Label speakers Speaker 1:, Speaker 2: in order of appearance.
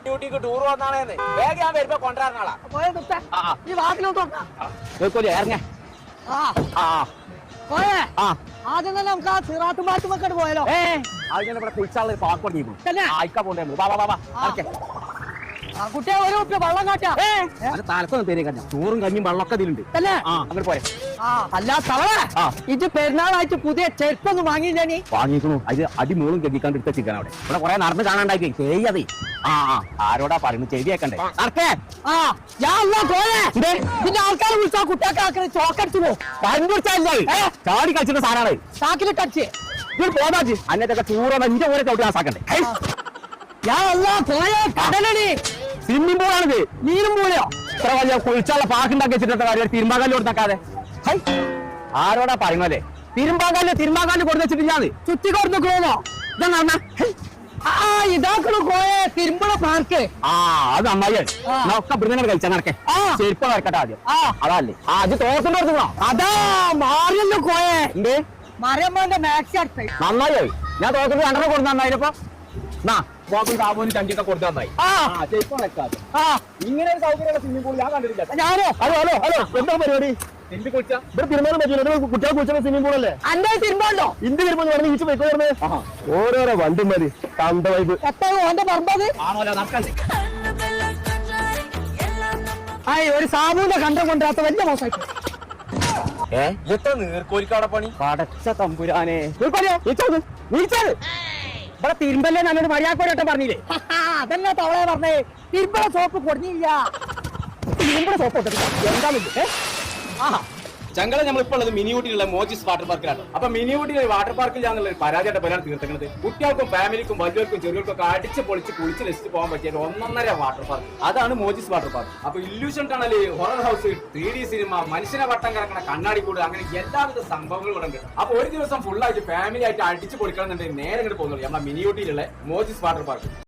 Speaker 1: ഡ്യൂട്ടിക്ക് ടൂർ വന്നാണേന്ന് വേഗം ഞാൻ വരുമ്പോ കൊണ്ടുവരണാളാ.
Speaker 2: ഈ വാക്കിലോട്ട്
Speaker 3: ഇറങ്ങ
Speaker 2: ആദ്യം തന്നെ നമുക്ക് ആ സിറാത്തും ബാത്തുമൊക്കെ പോയാലോ?
Speaker 3: അതിനെ ഇവിടെ കുളിച്ചാള് പാർക്ക് പണിയിരിക്കും ആയിക്കാ പോണ്ടേ
Speaker 2: കുട്ടിയെ ഒരു കുപ്പി വെള്ളം കാട്ടാ
Speaker 3: തലക്കൊന്നും തേരി കഴിഞ്ഞ ചോറും കഞ്ഞും വെള്ളമൊക്കെ ഇതിലുണ്ട് അങ്ങനെ പോരെ.
Speaker 2: അല്ല തവള ഇത് പെരുന്നാളായിട്ട് പുതിയ ചെരുപ്പൊന്നും വാങ്ങിയില്ല നീ?
Speaker 3: വാങ്ങിക്കണു അത് അടിമൂളും കെട്ടിക്കാണ്ട് എടുത്ത ചിക്കൻ അവിടെ ഇവിടെ കുറെ നടന്ന് കാണാണ്ടാക്കി ചെയ്യതേ. ആരോടാ പറയുന്നത് ചെവിയേക്കണ്ടേ നടക്കേ.
Speaker 2: പിന്നെ ആൾക്കാരെ വിളിച്ചാ കുട്ടിയൊക്കെ ആക്കുന്ന ചോക്കടിച്ചു പോകും.
Speaker 3: പഞ്ചുടിച്ചല്ലേ ചാടി കളിച്ചിട്ട് സാധനമാണ്
Speaker 2: ചാക്കില് കടിച്ച്
Speaker 3: ഇവിടെ പോകാച്ച് അന്നത്തൊക്കെ ചൂറോ എന്റെ പോലെ ചവിട്ടി നാസാക്കണ്ടേ.
Speaker 2: കടലടി
Speaker 3: സ്വിമ്മിംഗ് പൂളാണിത്. നീരും പൂളയോ ഇത്ര വലിയ കുളിച്ചുള്ള പാർക്കുണ്ടാക്കി വെച്ചിട്ട് കാര്യം തിരുമ്പാകാലിൽ കൊടുത്താക്കാതെ. ആരോടാ പറയുന്നല്ലേ തിരുമ്പാകാലിൽ കൊടുത്ത് വെച്ചിട്ടില്ലാന്ന്
Speaker 2: ചുറ്റി കൊടുക്കണോ? ഇതാ ഇതാക്കണോ കോയെ തിരുമ്പള പാർക്ക്.
Speaker 3: അത് അമ്മായിയാണ് ഒക്കെ ഇവിടുന്ന് കഴിച്ചാ നടക്കേ. ചെരുപ്പ് വരക്കട്ടെ ആദ്യം. അതല്ലേ അത് തോർത്തിന്റെ കൊടുക്കണോ?
Speaker 2: അതാ മാറിയല്ലോ കോയെ.
Speaker 3: എന്തേ
Speaker 2: മറിയമ്മന്റെ മാക്സി അടുത്ത്
Speaker 3: നന്നായി. ഞാൻ തോർത്തിന്റെ 2 കൊടുത്ത് നന്നായിപ്പോ സാബുവിന് ചങ്കിയൊക്കെ കൊടുത്ത് നന്നായി. ഇങ്ങനെ ഒരു സൗകര്യമുള്ള സ്വിമ്മിംഗ് പൂൾ ഞാൻ കണ്ടിട്ടില്ല.
Speaker 2: ഞാനോ
Speaker 3: ഹലോ ഹലോ ഹലോ എന്താ പരിപാടി? എന്ത് കുളിച്ചാ ഇവിടെ തിരുമാനം പറ്റില്ല. കുട്ടികളെ കുളിച്ച സ്വിമ്മിംഗ് പൂൾ അല്ലേ?
Speaker 2: അന്റെ തിരുമ്പോണ്ടോ?
Speaker 3: ഇന്ത്യ തിരുമ്പോ ഈച്ച് പോയിക്കോർന്ന് ഓരോരോ വണ്ടും മതി തന്ത വൈബ്
Speaker 2: ഓന്റെ പറമ്പത് ഒരു സാബുവിന്റെ കണ്ടം കൊണ്ടാത്ത വലിയ മോശമായി.
Speaker 1: എത്ര നീർക്കോലിക്കാടെ പണി
Speaker 3: പടച്ച തമ്പുരാനെ. ഇവിടെ തിരുമ്പല്ലേ നല്ലൊരു മര്യാദ പറഞ്ഞില്ലേ?
Speaker 2: അതന്നെ തവളെ പറഞ്ഞേ തിരുമ്പള സോപ്പ് കൊടുങ്ങില്ല.
Speaker 3: തിരുമ്പള സോപ്പ് എന്താ
Speaker 1: ചങ്കള നമ്മളിപ്പോൾ ഉള്ളത് മിനി ഊട്ടിയിലുള്ള മോജിസ് വാട്ടർ പാർക്കിലാണ്. അപ്പൊ മിനി ഊട്ടിയിലെ വാട്ടർ പാർക്കിൽ ഞാനുള്ള പരാതിയായിട്ട് പേരാണ് തീർക്കുന്നത്. കുട്ടികൾക്കും ഫാമിലിക്കും വലിയവർക്കും ചെറിയവർക്കും ഒക്കെ അടിച്ച് പൊളിച്ച് കുളിച്ച് രസിച്ച് പോകാൻ പറ്റിയ 1.5 വാട്ടർ പാർക്ക്. അതാണ് മോജിസ് വാട്ടർ പാർക്ക്. അപ്പൊ illusion tunnel, horror house, 3D cinema, മനുഷ്യനെ വട്ടം കറക്കണ കണ്ണാടിക്കൂട്, അങ്ങനെ എല്ലാവിധ സംഭവങ്ങളും ഇവിടെ ഉണ്ട്. അപ്പൊ ഒരു ദിവസം ഫുള്ളായിട്ട് ഫാമിലി ആയിട്ട് അടിച്ച് പൊളിക്കണം എന്നുണ്ടെങ്കിൽ നേരെ ഇങ്ങോട്ട് പോകുന്നുള്ളൂ നമ്മുടെ മിനി ഊട്ടിയിലുള്ള മോജിസ് വാട്ടർ പാർക്ക്.